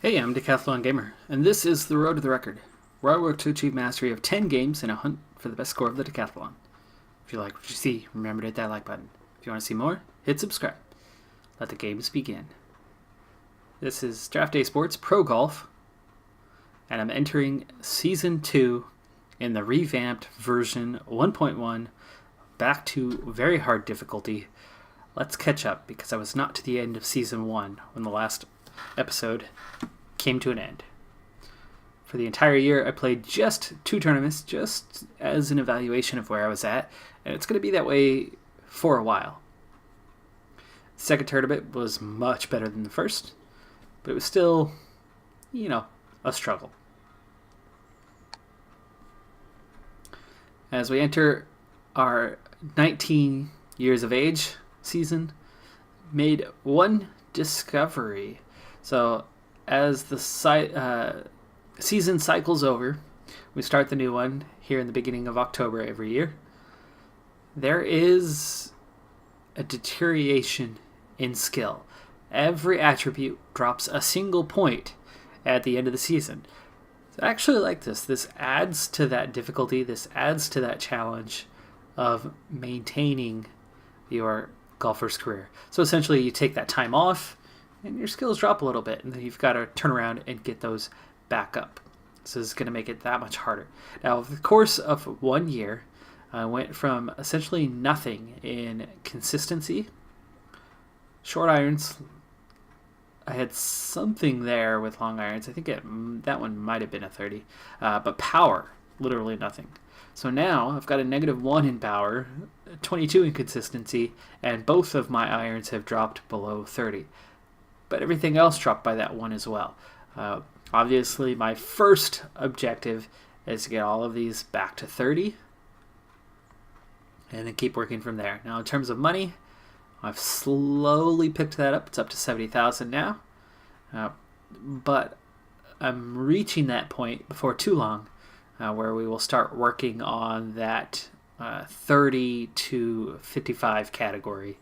Hey, I'm Decathlon Gamer, and this is The Road to the Record, where I work to achieve mastery of 10 games in a hunt for the best score of the Decathlon. If you like what you see, remember to hit that like button. If you want to see more, hit subscribe. Let the games begin. This is Draft Day Sports Pro Golf, and I'm entering Season 2 in the revamped version 1.1, back to very hard difficulty. Let's catch up, because I was not to the end of Season 1 when the last episode came to an end. For the entire year, I played just 2 tournaments, just as an evaluation of where I was at, and it's going to be that way for a while. The second tournament was much better than the first, but it was still, a struggle. As we enter our 19 years of age season, made one discovery. So as the season cycles over, we start the new one here in the beginning of October every year. There is a deterioration in skill. Every attribute drops a single point at the end of the season. So I actually like this. This adds to that difficulty. This adds to that challenge of maintaining your golfer's career. So essentially you take that time off and your skills drop a little bit, and then you've got to turn around and get those back up. So this is going to make it that much harder. Now, over the course of 1 year, I went from essentially nothing in consistency. Short irons, I had something there with long irons. I think that one might have been a 30. But power, literally nothing. So now I've got a -1 in power, 22 in consistency, and both of my irons have dropped below 30. But everything else dropped by that 1 as well. Obviously, my first objective is to get all of these back to 30 and then keep working from there. Now, in terms of money, I've slowly picked that up. It's up to 70,000 now. But I'm reaching that point before too long where we will start working on that 30 to 55 category,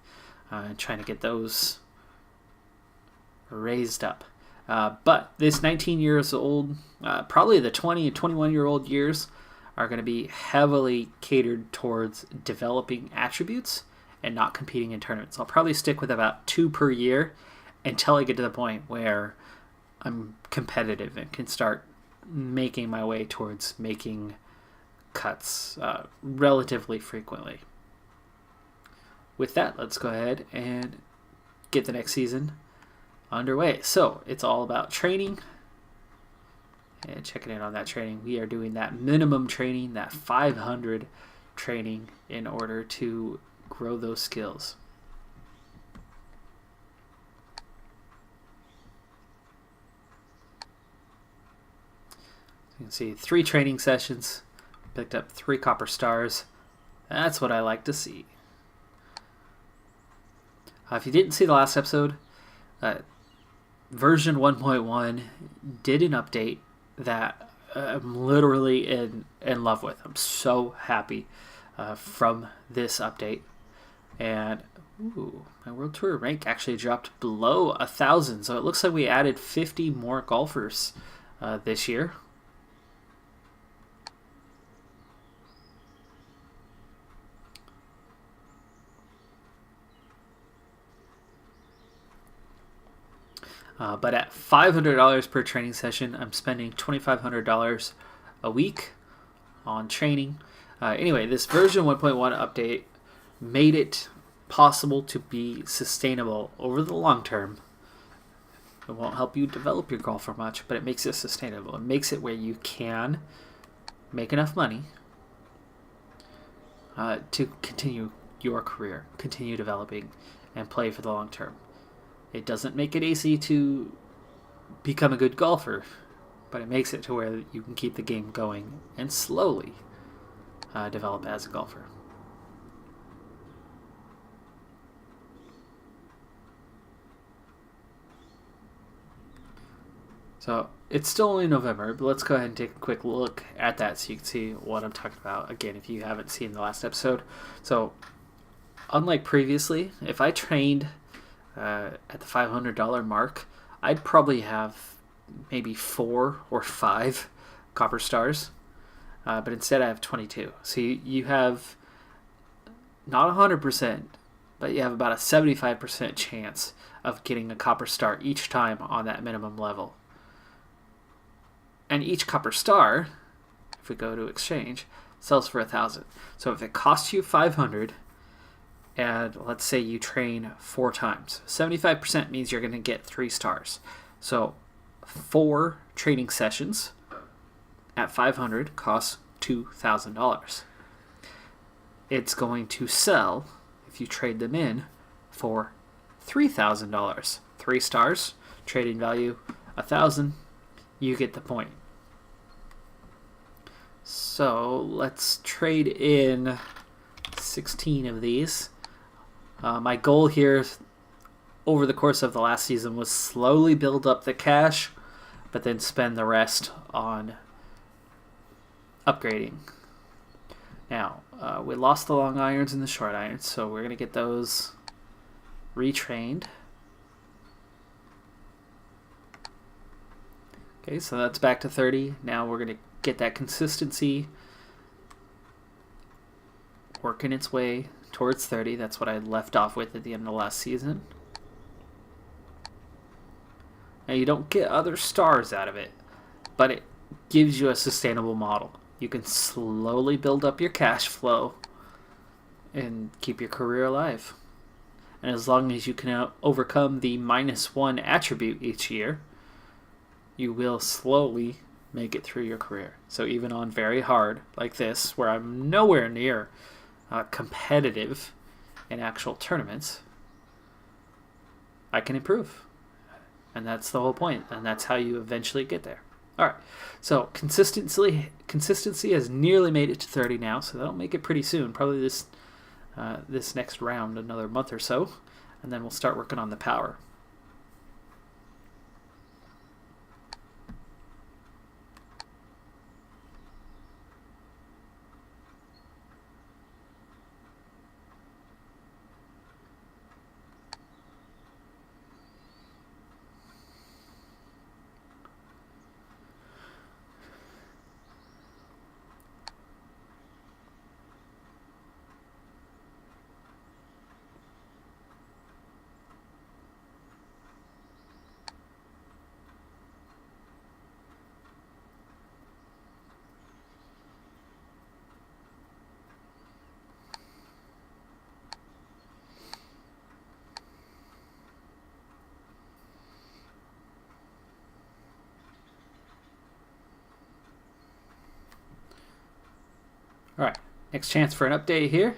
trying to get those raised up. But this 19 years old, probably the 20 and 21-year-old years are going to be heavily catered towards developing attributes and not competing in tournaments. I'll probably stick with about 2 per year until I get to the point where I'm competitive and can start making my way towards making cuts relatively frequently. With that, let's go ahead and get the next season underway. So it's all about training and checking in on that training. We are doing that minimum training, that 500 training, in order to grow those skills. You can see 3 training sessions, picked up 3 copper stars. That's what I like to see. If you didn't see the last episode, version 1.1 did an update that I'm literally in love with. I'm so happy from this update. And my World Tour rank actually dropped below 1,000. So it looks like we added 50 more golfers this year. But at $500 per training session, I'm spending $2,500 a week on training. Anyway, this version 1.1 update made it possible to be sustainable over the long term. It won't help you develop your golfer much, but it makes it sustainable. It makes it where you can make enough money to continue your career, continue developing, and play for the long term. It doesn't make it easy to become a good golfer, but it makes it to where you can keep the game going and slowly develop as a golfer. So it's still only November, but let's go ahead and take a quick look at that so you can see what I'm talking about. Again, if you haven't seen the last episode. So unlike previously, if I trained at the $500 mark, I'd probably have maybe 4 or 5 copper stars, but instead I have 22. So you have not 100%, but you have about a 75% chance of getting a copper star each time on that minimum level. And each copper star, if we go to exchange, sells for 1,000. So if it costs you 500, and let's say you train 4 times, 75% means you're going to get 3 stars. So 4 training sessions at 500 costs $2,000. It's going to sell, if you trade them in, for $3,000. 3 stars, trading value 1,000. You get the point. So let's trade in 16 of these. My goal here over the course of the last season was slowly build up the cash, but then spend the rest on upgrading. Now, we lost the long irons and the short irons, so we're going to get those retrained. Okay, so that's back to 30. Now we're going to get that consistency working its way towards 30. That's what I left off with at the end of last season. Now you don't get other stars out of it, but it gives you a sustainable model. You can slowly build up your cash flow and keep your career alive. And as long as you can overcome the -1 attribute each year, you will slowly make it through your career. So even on very hard like this, where I'm nowhere near competitive in actual tournaments, I can improve. And that's the whole point, and that's how you eventually get there. All right, so consistency has nearly made it to 30 now, so that'll make it pretty soon, probably this next round, another month or so, and then we'll start working on the power. All right, next chance for an update here.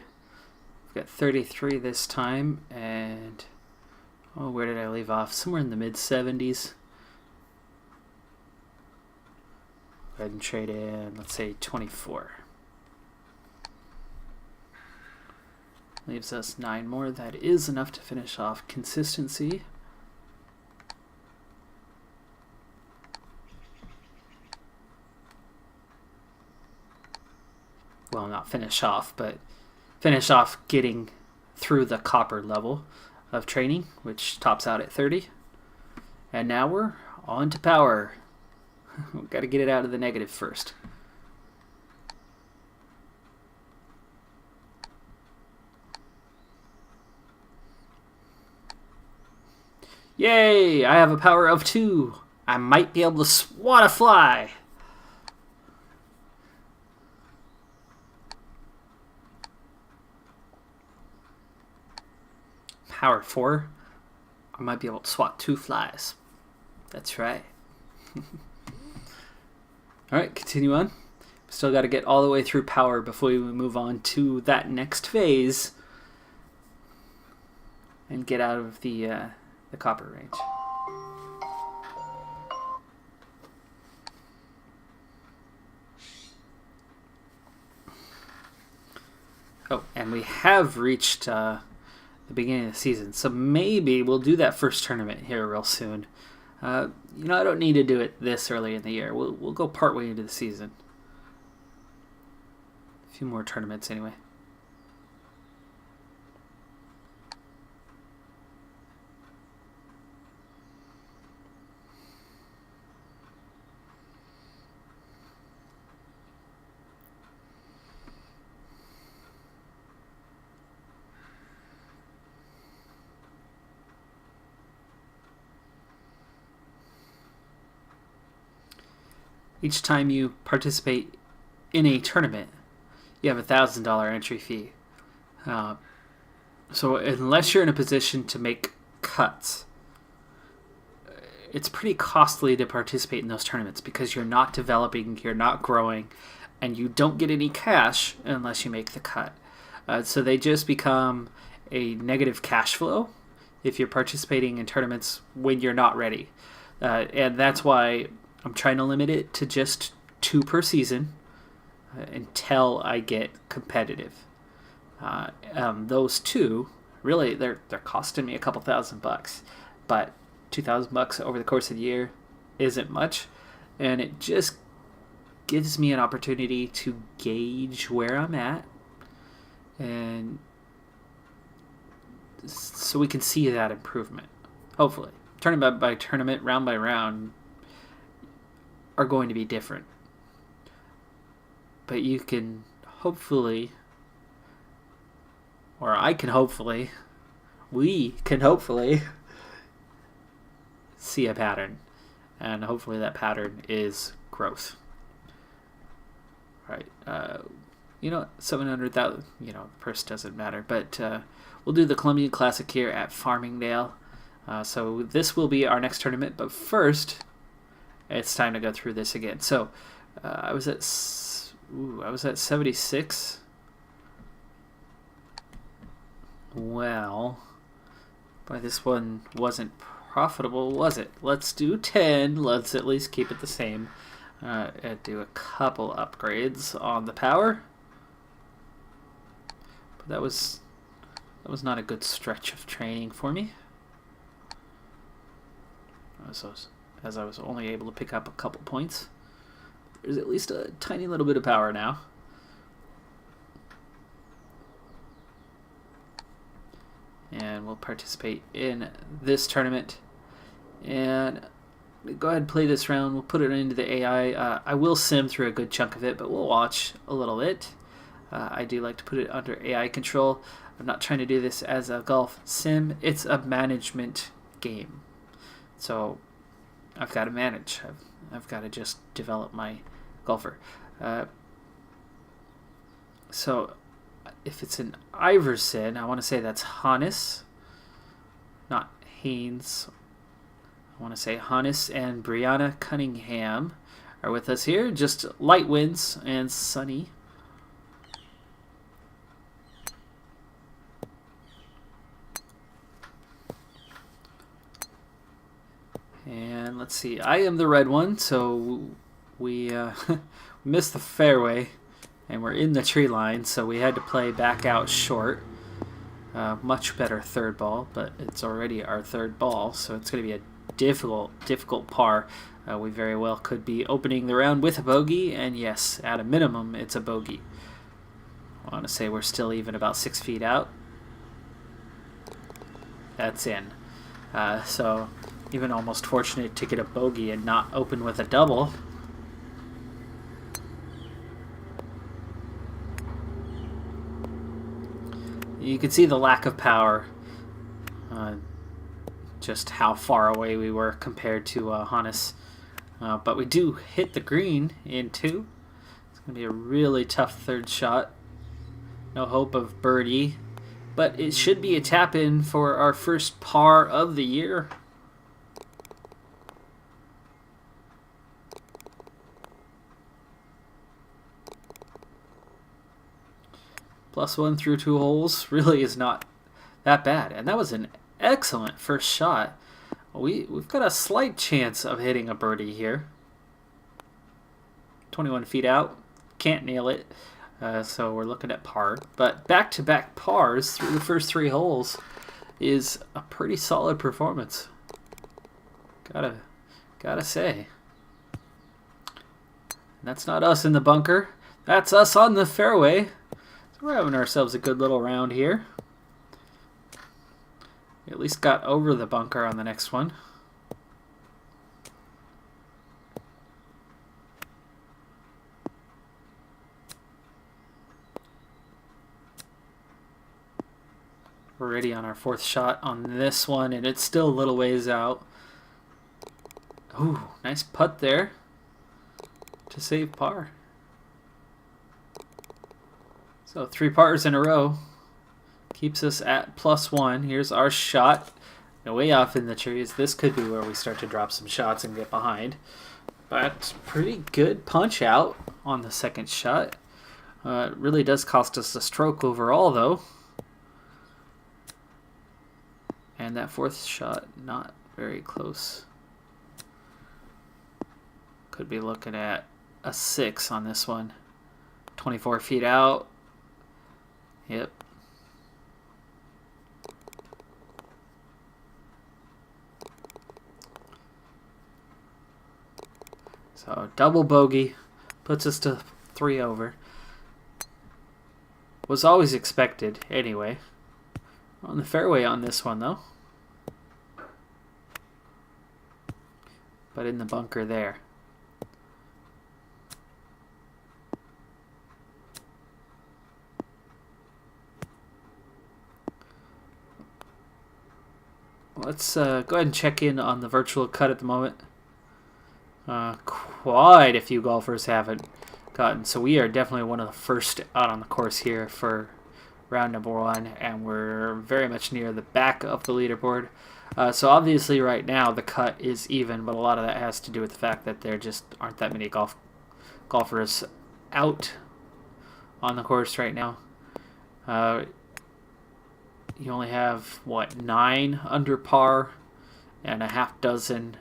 We've got 33 this time, and where did I leave off? Somewhere in the mid-70s. Go ahead and trade in, let's say 24. Leaves us 9 more. That is enough to finish off consistency. Well, not finish off, but finish off getting through the copper level of training, which tops out at 30. And now we're on to power. We've got to get it out of the negative first. Yay! I have a power of 2. I might be able to swat a fly. Power 4. I might be able to swat 2 flies. That's right. Alright, continue on. Still got to get all the way through power before we move on to that next phase and get out of the copper range. Oh, and we have reached the beginning of the season, so maybe we'll do that first tournament here real soon. I don't need to do it this early in the year. We'll go partway into the season. A few more tournaments anyway. each time you participate in a tournament, you have a $1,000 entry fee. So unless you're in a position to make cuts, it's pretty costly to participate in those tournaments because you're not developing, you're not growing, and you don't get any cash unless you make the cut. So they just become a negative cash flow if you're participating in tournaments when you're not ready. And that's why I'm trying to limit it to just 2 per season until I get competitive. Those 2, really, they're costing me a couple $1,000, but $2,000 over the course of the year isn't much, and it just gives me an opportunity to gauge where I'm at, and so we can see that improvement. Hopefully, tournament by tournament, round by round, are going to be different, but you can hopefully, or I can hopefully, we can hopefully see a pattern, and hopefully that pattern is growth. All right, 700,000, purse doesn't matter, but we'll do the Colombian Classic here at Farmingdale. So this will be our next tournament, but first, it's time to go through this again. So I was at 76. Well, boy, this one wasn't profitable, was it? Let's do 10. Let's at least keep it the same. Do a couple upgrades on the power. But that was not a good stretch of training for me. As I was only able to pick up a couple points. There's at least a tiny little bit of power now. And we'll participate in this tournament. And go ahead and play this round. We'll put it into the AI. I will sim through a good chunk of it, but we'll watch a little bit. I do like to put it under AI control. I'm not trying to do this as a golf sim. It's a management game. So I've got to manage. I've got to just develop my golfer. So if it's an Iverson, I want to say that's Hannes, not Haynes. I want to say Hannes and Brianna Cunningham are with us here. Just light winds and sunny. And let's see, I am the red one, so we missed the fairway, and we're in the tree line, so we had to play back out short. Much better third ball, but it's already our third ball, so it's going to be a difficult par. We very well could be opening the round with a bogey, and yes, at a minimum, it's a bogey. I want to say we're still even about 6 feet out. That's in. So even almost fortunate to get a bogey and not open with a double. You can see the lack of power, just how far away we were compared to Hannes. But we do hit the green in 2. It's going to be a really tough third shot. No hope of birdie, but it should be a tap-in for our first par of the year. +1 through 2 holes really is not that bad. And that was an excellent first shot. We've got a slight chance of hitting a birdie here. 21 feet out. Can't nail it. So we're looking at par. But back-to-back pars through the first 3 holes is a pretty solid performance. Gotta say. And that's not us in the bunker. That's us on the fairway. We're having ourselves a good little round here. We at least got over the bunker on the next one. We're ready on our 4th shot on this one, and it's still a little ways out. Ooh, nice putt there. to save par. So 3 pars in a row keeps us at +1. Here's our shot. Way off in the trees. This could be where we start to drop some shots and get behind. But pretty good punch out on the second shot. It really does cost us a stroke overall, though. And that fourth shot, not very close. Could be looking at a 6 on this one. 24 feet out. Yep. So double bogey puts us to 3 over. Was always expected anyway. On the fairway on this one though. But in the bunker there. Let's go ahead and check in on the virtual cut at the moment. Quite a few golfers haven't gotten, so we are definitely one of the first out on the course here for round number 1, and we're very much near the back of the leaderboard. So obviously right now the cut is even, but a lot of that has to do with the fact that there just aren't that many golfers out on the course right now. You only have, what, 9 under par and a half dozen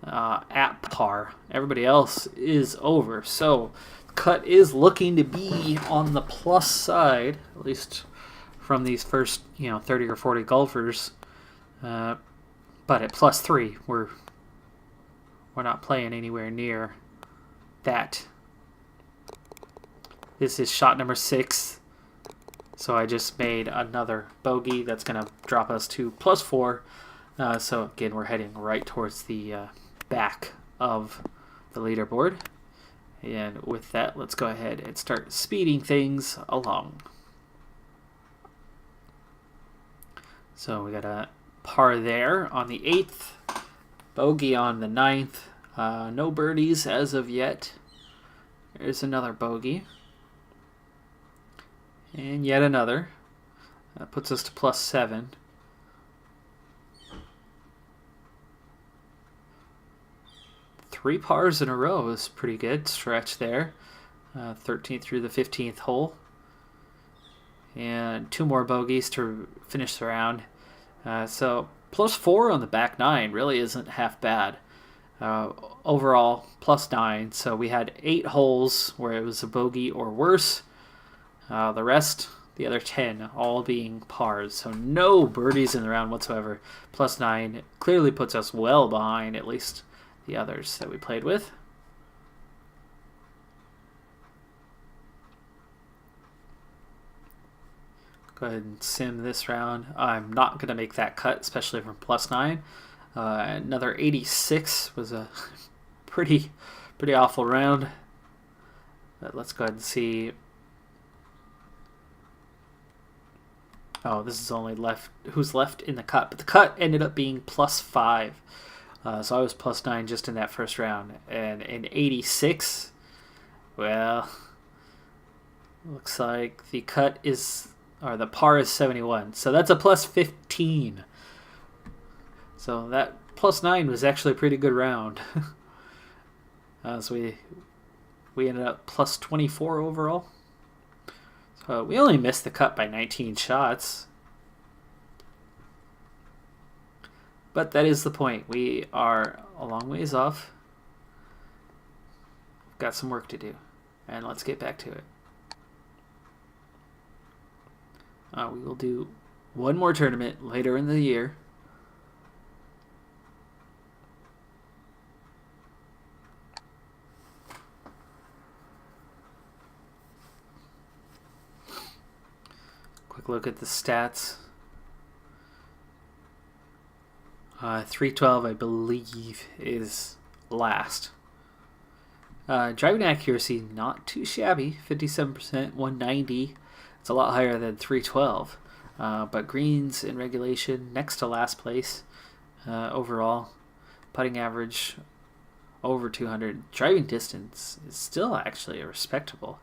at par. Everybody else is over. So cut is looking to be on the plus side, at least from these first 30 or 40 golfers. But at +3, we're not playing anywhere near that. This is shot number 6. So I just made another bogey that's going to drop us to +4. So again, we're heading right towards the back of the leaderboard. And with that, let's go ahead and start speeding things along. So we got a par there on the 8th, bogey on the 9th. No birdies as of yet. There's another bogey. And yet another. That puts us to +7. Three pars in a row is pretty good stretch there. 13th through the 15th hole. And 2 more bogeys to finish the round. So +4 on the back 9 really isn't half bad. Overall, +9. So we had 8 holes where it was a bogey or worse. The rest, the other 10, all being pars. So no birdies in the round whatsoever. +9 clearly puts us well behind at least the others that we played with. Go ahead and sim this round. I'm not going to make that cut, especially from +9. Another 86 was a pretty awful round. But let's go ahead and see. Oh, this is only who's left in the cut. But the cut ended up being +5. So I was +9 just in that first round. And in 86, well, looks like the cut is, or the par is 71. So that's a +15. So that +9 was actually a pretty good round. So we ended up +24 overall. So we only missed the cut by 19 shots. But that is the point. We are a long ways off. We've got some work to do. And let's get back to it. We will do one more tournament later in the year. Quick look at the stats. 312, I believe, is last. Driving accuracy, not too shabby. 57%, 190. It's a lot higher than 312. But greens in regulation, next to last place overall. Putting average, over 200. Driving distance is still actually a respectable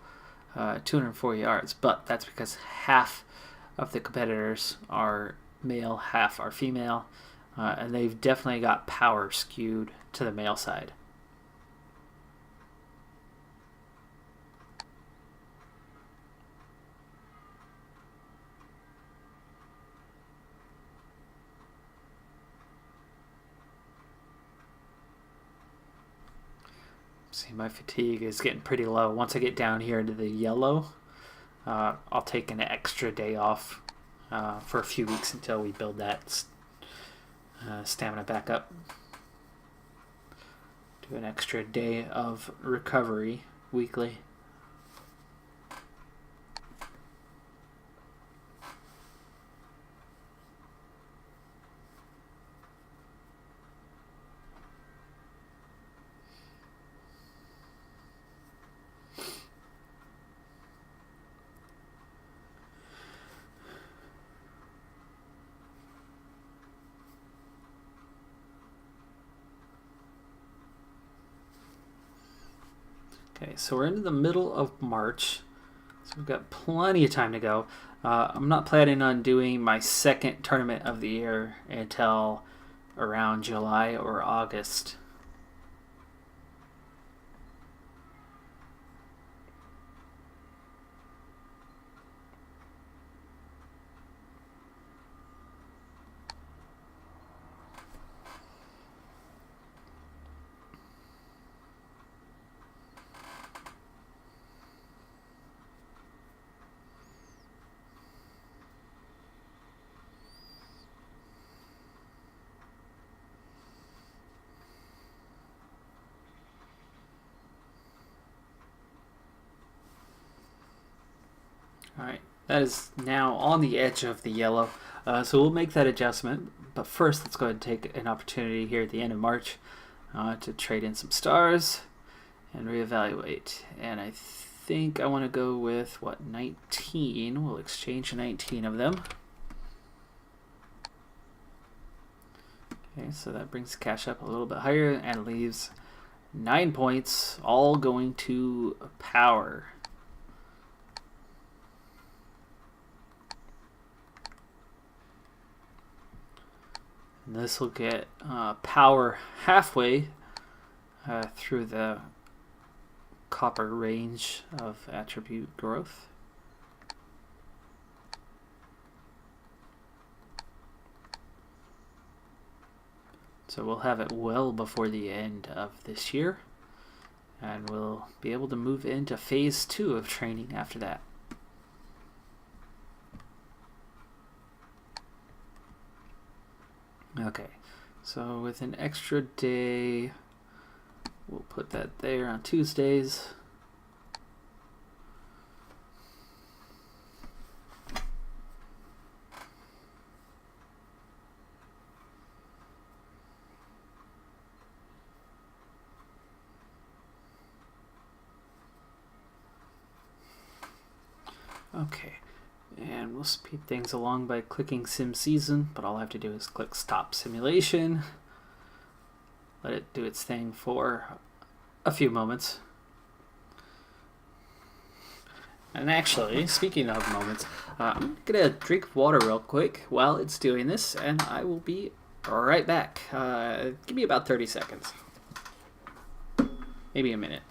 204 yards, but that's because half of the competitors are male, half are female, and they've definitely got power skewed to the male side. See, my fatigue is getting pretty low. Once I get down here into the yellow, I'll take an extra day off for a few weeks until we build that stamina back up. Do an extra day of recovery weekly. Okay, so we're into the middle of March, so we've got plenty of time to go. I'm not planning on doing my second tournament of the year until around July or August. Alright, that is now on the edge of the yellow, so we'll make that adjustment. But first, let's go ahead and take an opportunity here at the end of March to trade in some stars and reevaluate. And I think I want to go with, 19? We'll exchange 19 of them. Okay, so that brings cash up a little bit higher and leaves 9 points, all going to power. And this will get power halfway through the copper range of attribute growth. So we'll have it well before the end of this year, and we'll be able to move into phase 2 of training after that. Okay, so with an extra day, we'll put that there on Tuesdays. Okay, and we'll speed things along by clicking Sim Season, but all I have to do is click Stop Simulation. Let it do its thing for a few moments. And actually, speaking of moments, I'm gonna drink water real quick while it's doing this, and I will be right back. Give me about 30 seconds. Maybe a minute.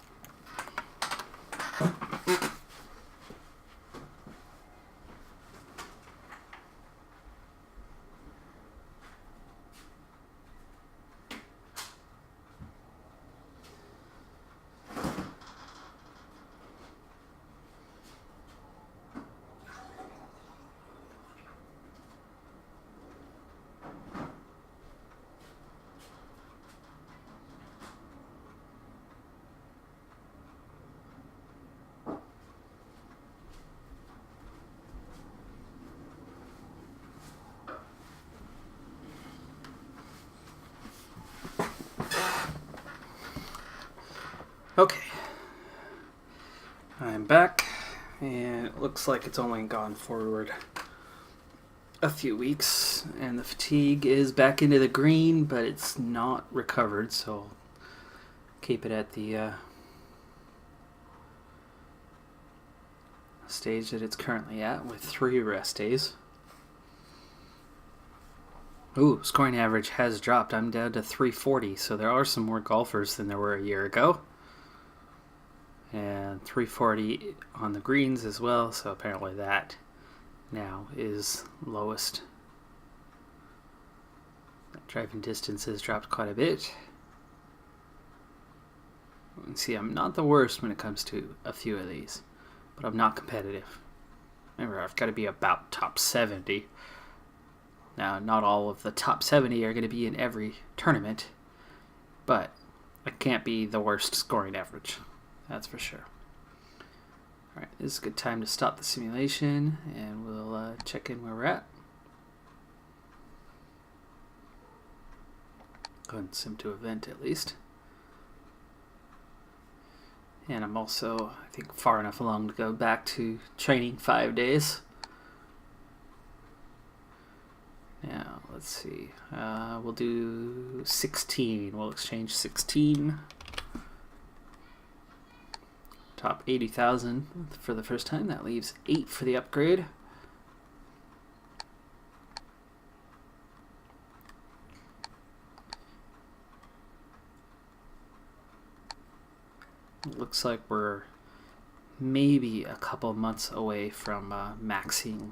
Okay, I'm back, and it looks like it's only gone forward a few weeks, and the fatigue is back into the green, but it's not recovered, so keep it at the stage that it's currently at with 3 rest days. Ooh, scoring average has dropped. I'm down to 340, so there are some more golfers than there were a year ago. And 340 on the greens as well, so apparently that now is lowest. That driving distance has dropped quite a bit. You can see I'm not the worst when it comes to a few of these, but I'm not competitive. Remember, I've got to be about top 70. Now, not all of the top 70 are going to be in every tournament, but I can't be the worst scoring average. That's for sure. Alright, this is a good time to stop the simulation, and we'll check in where we're at. Go ahead and sim to event at least. And I'm also, I think, far enough along to go back to training 5 days. Now, let's see. We'll do 16. We'll exchange 16. Top 80,000 for the first time. That leaves 8 for the upgrade. It looks like we're maybe a couple months away from maxing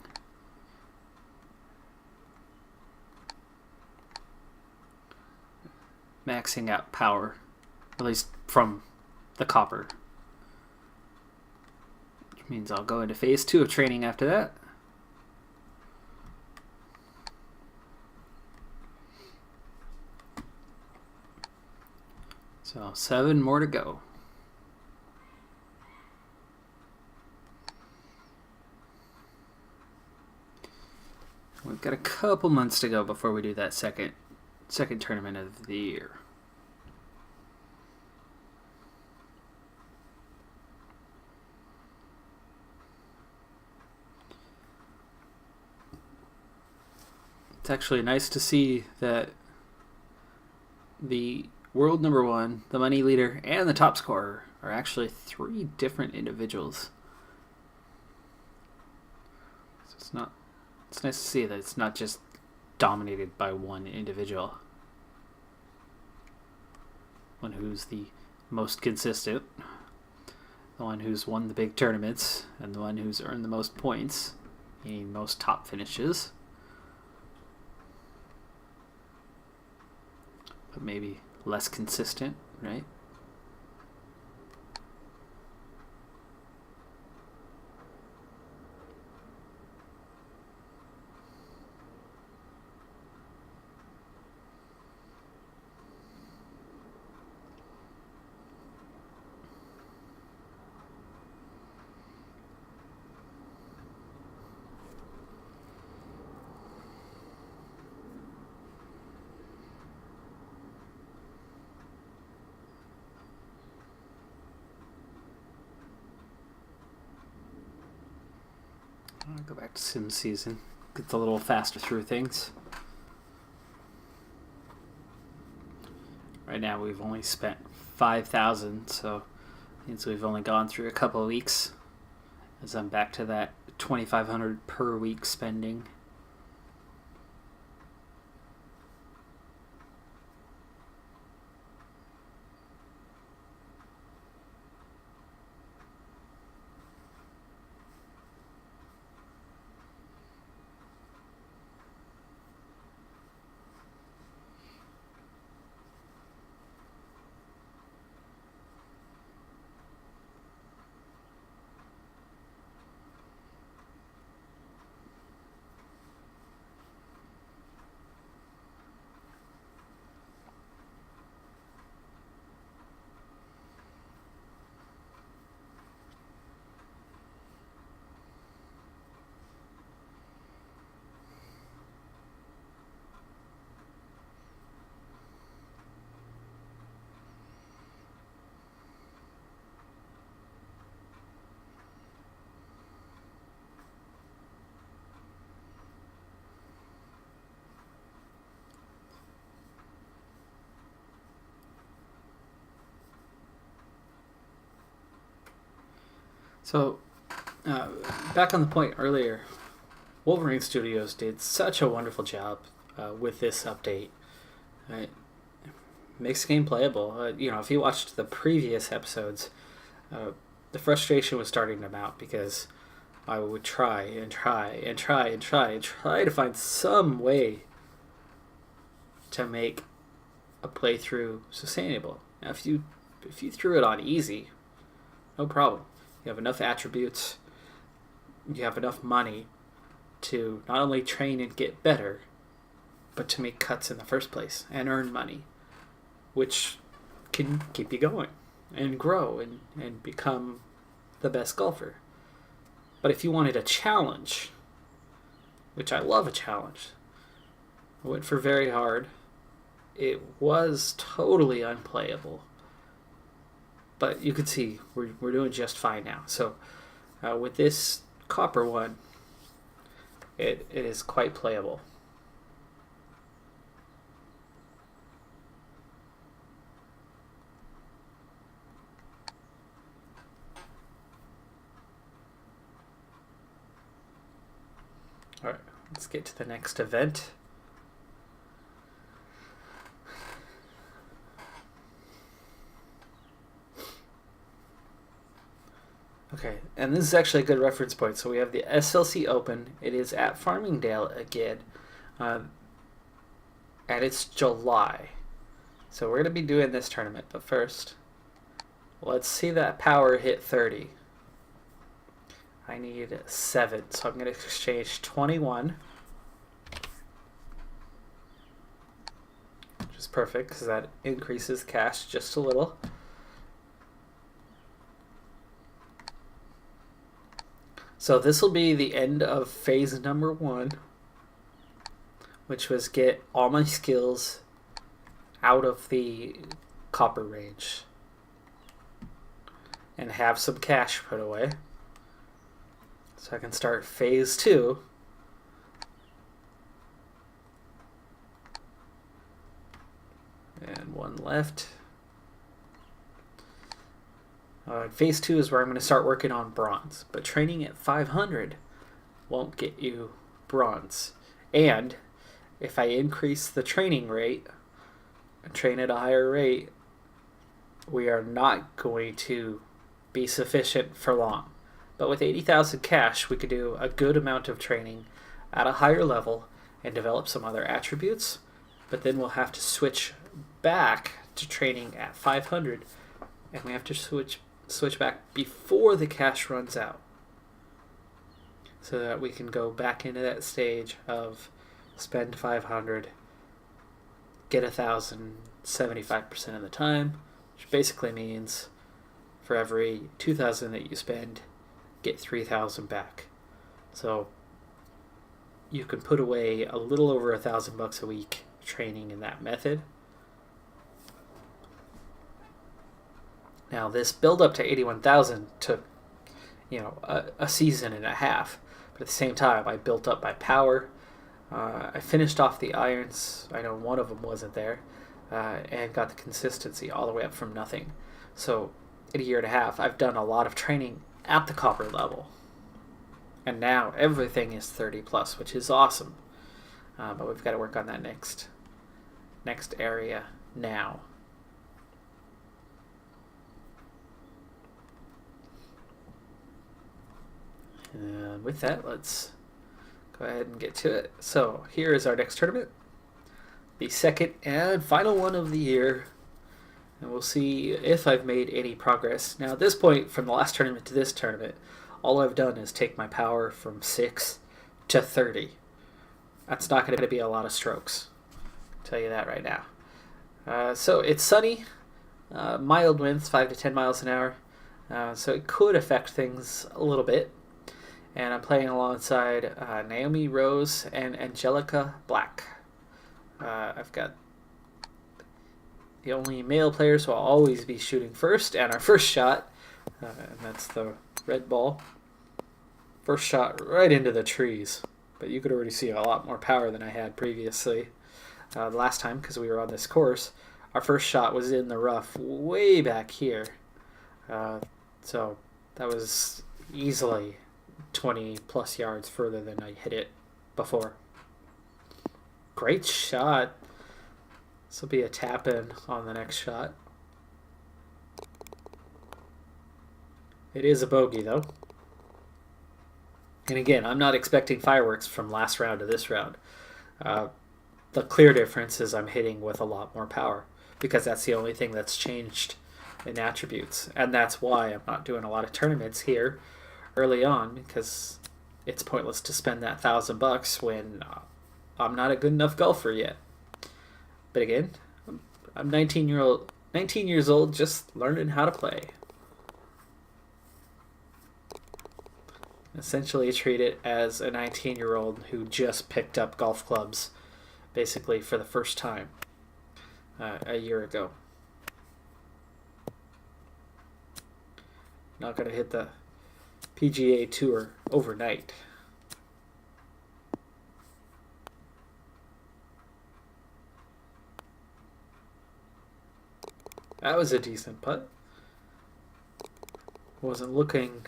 out power, at least from the copper. Which means I'll go into phase 2 of training after that. So 7 more to go. We've got a couple months to go before we do that second tournament of the year. It's actually nice to see that the world number 1, the money leader, and the top scorer are actually 3 different individuals. So it's nice to see that it's not just dominated by one individual. One who's the most consistent, the one who's won the big tournaments, and the one who's earned the most points, meaning most top finishes. But maybe less consistent, right? I'll go back to sim season. Get a little faster through things. Right now we've only spent 5,000, so it means we've only gone through a couple of weeks, as I'm back to that 2,500 per week spending. So, uh, back on the point earlier, Wolverine Studios did such a wonderful job with this update. It makes the game playable. If you watched the previous episodes, the frustration was starting to mount because I would try and try and try and try and try to find some way to make a playthrough sustainable. Now, if you threw it on easy, no problem. You have enough attributes, you have enough money to not only train and get better, but to make cuts in the first place and earn money, which can keep you going and grow and become the best golfer. But if you wanted a challenge, which I love a challenge, I went for very hard. It was totally unplayable. But you can see we're doing just fine now. So with this copper one, it is quite playable. Alright, let's get to the next event. Okay, and this is actually a good reference point. So we have the SLC Open. It is at Farmingdale again, and it's July. So we're going to be doing this tournament, but first, let's see that power hit 30. I need 7, so I'm going to exchange 21, which is perfect because that increases cash just a little. So this will be the end of phase number 1, which was get all my skills out of the copper range and have some cash put away. So I can start phase 2. And 1 left. Phase 2 is where I'm going to start working on bronze. But training at 500 won't get you bronze. And if I increase the training rate and train at a higher rate, we are not going to be sufficient for long. But with 80,000 cash, we could do a good amount of training at a higher level and develop some other attributes. But then we'll have to switch back to training at 500, and we have to switch back before the cash runs out, so that we can go back into that stage of spend 500, get 1,000 75% of the time, which basically means for every 2,000 that you spend, get 3,000 back. So you can put away a little over $1,000 a week training in that method. Now this build up to 81,000 took, a season and a half. But at the same time, I built up my power. I finished off the irons. I know one of them wasn't there, and got the consistency all the way up from nothing. So in a year and a half, I've done a lot of training at the copper level, and now everything is 30 plus, which is awesome. But we've got to work on that next area now. And with that, let's go ahead and get to it. So here is our next tournament, the second and final one of the year, and we'll see if I've made any progress. Now at this point, from the last tournament to this tournament, all I've done is take my power from 6 to 30. That's not going to be a lot of strokes, I'll tell you that right now. So it's sunny, mild winds, 5 to 10 miles an hour, so it could affect things a little bit. And I'm playing alongside Naomi Rose and Angelica Black. I've got the only male players who will always be shooting first, and our first shot, and that's the red ball. First shot right into the trees, but you could already see a lot more power than I had previously. The last time, because we were on this course, our first shot was in the rough way back here. So that was easily 20 plus yards further than I hit it before. Great shot. This will be a tap in on the next shot. It is a bogey though. And again, I'm not expecting fireworks from last round to this round. The clear difference is I'm hitting with a lot more power because that's the only thing that's changed in attributes. And that's why I'm not doing a lot of tournaments here early on, because it's pointless to spend that $1,000 when I'm not a good enough golfer yet. But again, I'm 19 years old, just learning how to play. Essentially treat it as a 19-year-old who just picked up golf clubs basically for the first time a year ago. Not going to hit the PGA Tour overnight. That was a decent putt. Wasn't looking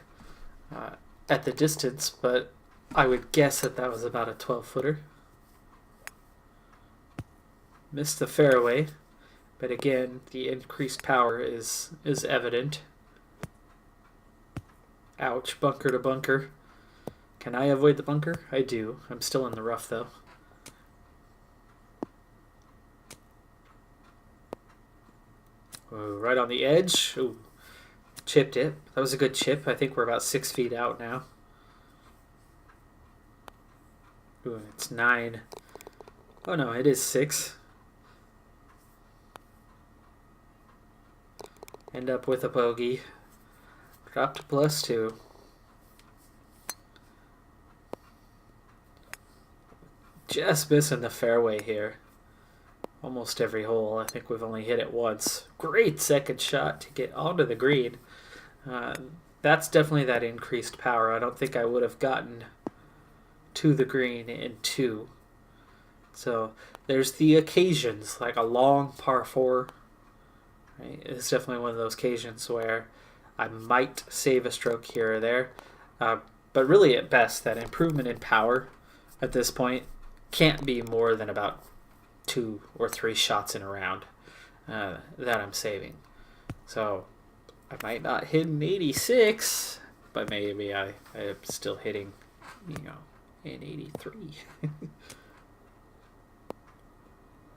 at the distance, but I would guess that was about a 12-footer. Missed the fairway, but again, the increased power is evident. Ouch, bunker to bunker. Can I avoid the bunker? I do. I'm still in the rough, though. Ooh, right on the edge. Ooh. Chipped it. That was a good chip. I think we're about 6 feet out now. Ooh, it's 9. Oh no, it is 6. End up with a bogey. Drop to +2. Just missing the fairway here. Almost every hole. I think we've only hit it once. Great second shot to get onto the green. That's definitely that increased power. I don't think I would have gotten to the green in 2. So there's the occasions, like a long par 4. Right? It's definitely one of those occasions where I might save a stroke here or there. But really at best, that improvement in power at this point can't be more than about 2 or 3 shots in a round that I'm saving. So I might not hit an 86, but maybe I am still hitting, an 83.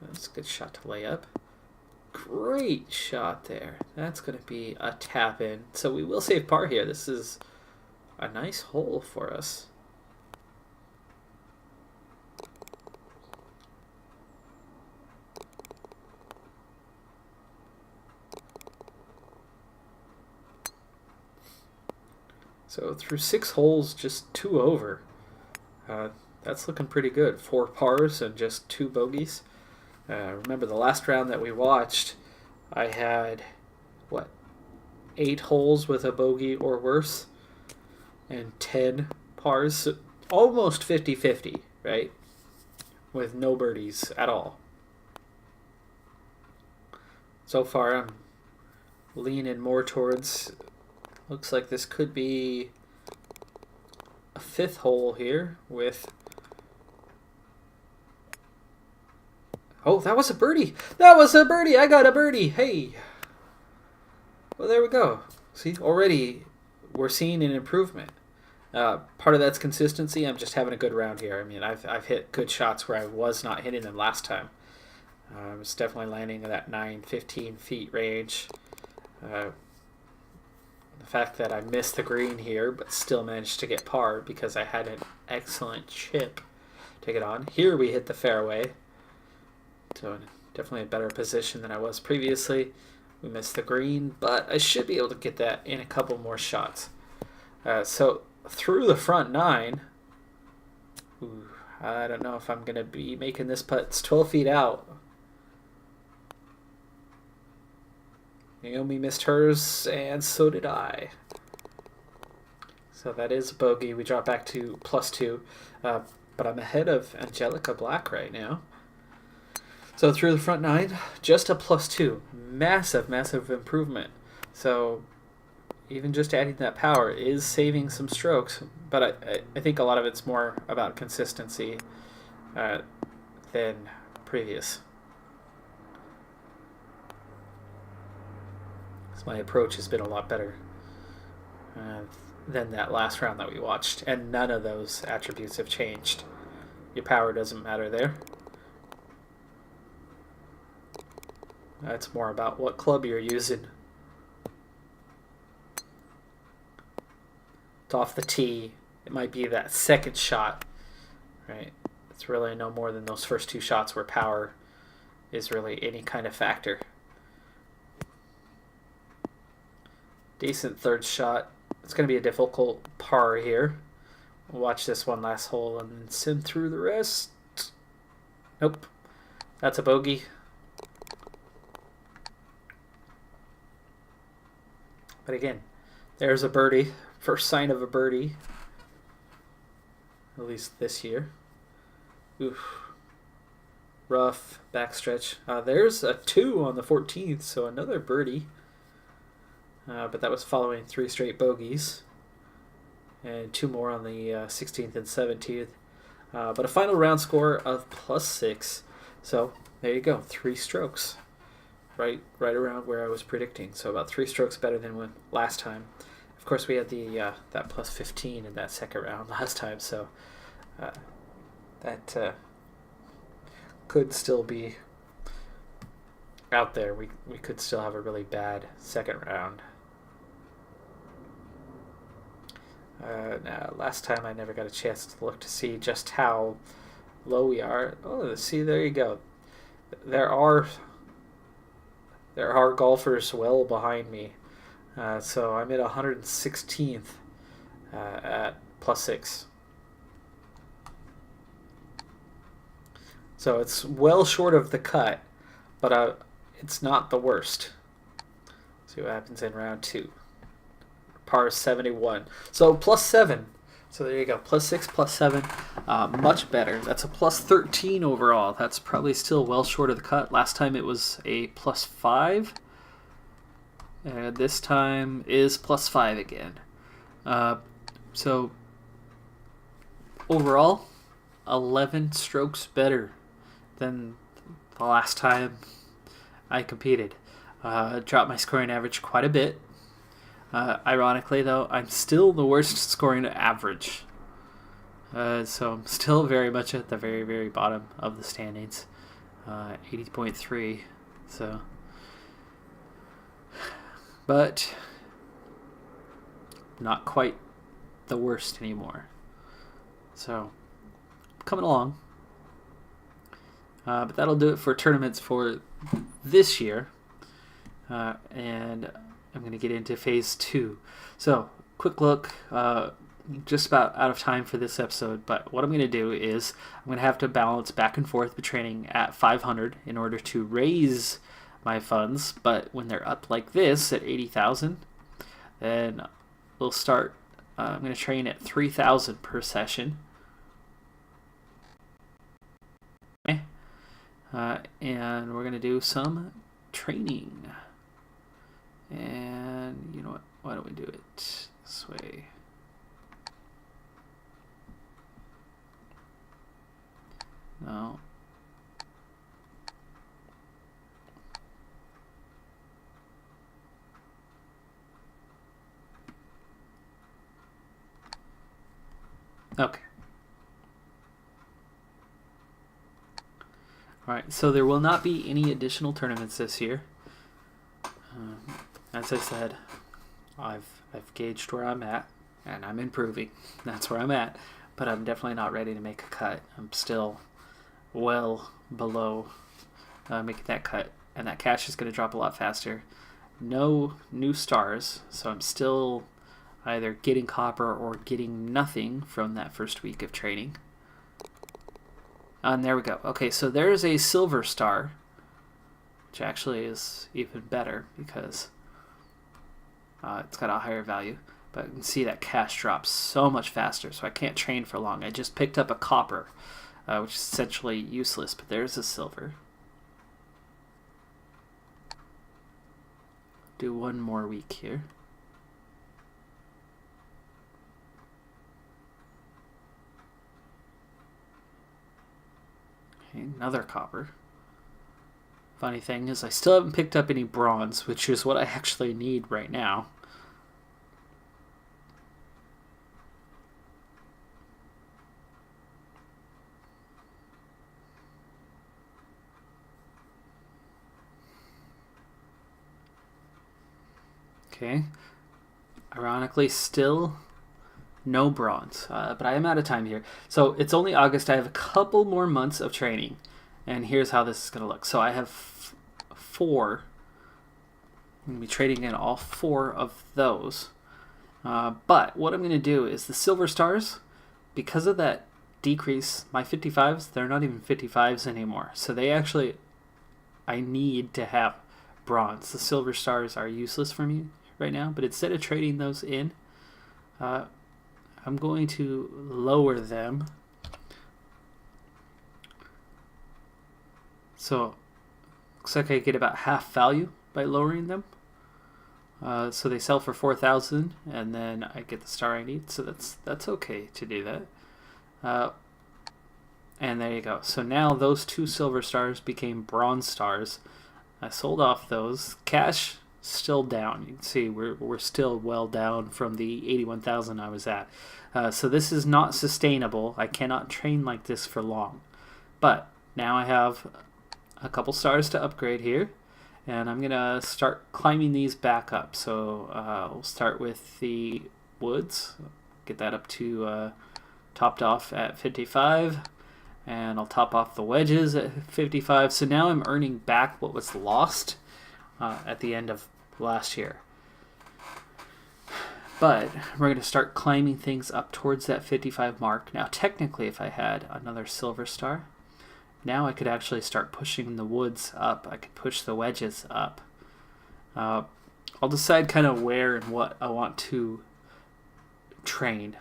That's a good shot to lay up. Great shot there. That's going to be a tap in. So we will save par here. This is a nice hole for us. So through 6 holes, just 2 over. That's looking pretty good. 4 pars and just 2 bogeys. Remember the last round that we watched, I had, 8 holes with a bogey or worse, and 10 pars. So almost 50-50, right? With no birdies at all. So far, I'm leaning more towards... Looks like this could be a 5th hole here with... Oh, that was a birdie! That was a birdie! I got a birdie! Hey! Well, there we go. See, already we're seeing an improvement. Part of that's consistency. I'm just having a good round here. I mean, I've hit good shots where I was not hitting them last time. I was definitely landing in that 9-15 feet range. The fact that I missed the green here, but still managed to get par because I had an excellent chip to get on. Here we hit the fairway. So definitely a better position than I was previously. We missed the green, but I should be able to get that in a couple more shots. So through the front 9, I don't know if I'm going to be making this putt. It's 12 feet out. Naomi missed hers, and so did I. So that is a bogey. We drop back to +2, but I'm ahead of Angelica Black right now. So through the front 9, just a +2. Massive, massive improvement. So even just adding that power is saving some strokes, but I think a lot of it's more about consistency than previous. So my approach has been a lot better than that last round that we watched, and none of those attributes have changed. Your power doesn't matter there. It's more about what club you're using. It's off the tee. It might be that second shot, right? It's really no more than those first two shots where power is really any kind of factor. Decent third shot. It's going to be a difficult par here. We'll watch this one last hole and then sim through the rest. Nope. That's a bogey. But again, there's a birdie. First sign of a birdie. At least this year. Oof. Rough backstretch. There's a 2 on the 14th, so another birdie. But that was following 3 straight bogeys. And 2 more on the 16th and 17th. But a final round score of +6. So there you go, 3 strokes. Right around where I was predicting. So about 3 strokes better than last time. Of course, we had the that +15 in that second round last time. So that could still be out there. We could still have a really bad second round. Now, last time I never got a chance to look to see just how low we are. Oh, see, there you go. There are golfers well behind me. So I'm at 116th at +6. So it's well short of the cut, but it's not the worst. See what happens in round 2. Par 71. So +7. So there you go. +6, +7. Much better. That's a +13 overall. That's probably still well short of the cut. Last time it was a +5. And this time is +5 again. So overall, 11 strokes better than the last time I competed. Dropped my scoring average quite a bit. Ironically, though, I'm still the worst scoring average. So I'm still very much at the very, very bottom of the standings. 80.3. So, but not quite the worst anymore. So, coming along. But that'll do it for tournaments for this year. And I'm going to get into phase 2. So, quick look. Just about out of time for this episode, but what I'm going to do is I'm going to have to balance back and forth between training at 500 in order to raise my funds, but when they're up like this at 80,000, then we'll start. I'm going to train at 3,000 per session. Okay. And we're going to do some training. And you know what? Why don't we do it this way? No. Okay. All right, so there will not be any additional tournaments this year. As I said, I've gauged where I'm at, and I'm improving. That's where I'm at, but I'm definitely not ready to make a cut. I'm still well below making that cut, and that cash is going to drop a lot faster. No new stars, so I'm still either getting copper or getting nothing from that first week of training. And there we go. Okay, so there's a silver star, which actually is even better because it's got a higher value. But you can see that cash drops so much faster, so I can't train for long. I just picked up a copper, which is essentially useless, but there's a silver. Do one more week here. another copper. Funny thing is I still haven't picked up any bronze, which is what I actually need right now. Okay. Ironically, still no bronze, but I am out of time here. So it's only August. I have a couple more months of training, and here's how this is going to look. So I have 4. I'm going to be trading in all 4 of those. But what I'm going to do is the silver stars, because of that decrease, my 55s, they're not even 55s anymore. So they actually, I need to have bronze. The silver stars are useless for me right now, but instead of trading those in, I'm going to lower them. So looks like I get about half value by lowering them. So they sell for 4,000, and then I get the star I need. So that's okay to do that. And there you go. So now those 2 silver stars became bronze stars. I sold off those. Cash still down. You can see we're still well down from the 81,000 I was at. So this is not sustainable. I cannot train like this for long. But now I have a couple stars to upgrade here, and I'm gonna start climbing these back up. So we'll start with the woods. Get that up to topped off at 55. And I'll top off the wedges at 55. So now I'm earning back what was lost at the end of last year. But we're going to start climbing things up towards that 55 mark. Now, technically, if I had another silver star, now I could actually start pushing the woods up. I could push the wedges up. I'll decide kind of where and what I want to train,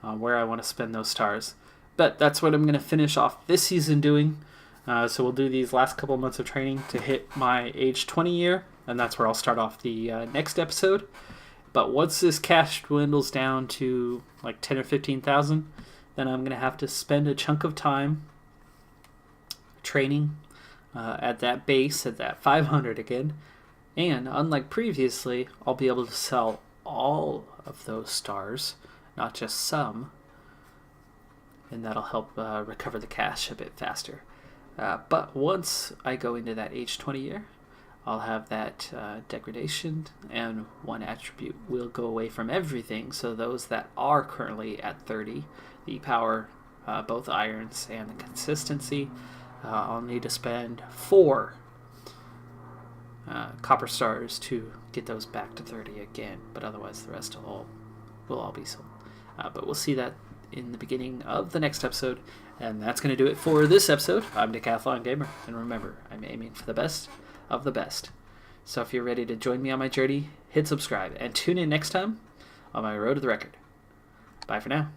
where I want to spend those stars. But that's what I'm going to finish off this season doing. So we'll do these last couple months of training to hit my age 20 year, and that's where I'll start off the next episode. But once this cash dwindles down to like 10 or 15,000, then I'm going to have to spend a chunk of time training at that base, at that 500 again. And unlike previously, I'll be able to sell all of those stars, not just some. And that'll help recover the cash a bit faster. But once I go into that age 20 year, I'll have that degradation, and one attribute will go away from everything. So those that are currently at 30, the power, both irons, and the consistency, I'll need to spend 4 copper stars to get those back to 30 again. But otherwise, the rest will all be sold. But we'll see that in the beginning of the next episode, and that's going to do it for this episode. I'm Decathlon Gamer, and remember, I'm aiming for the best of the best. So if you're ready to join me on my journey, hit subscribe, and tune in next time on my road to the record. Bye for now.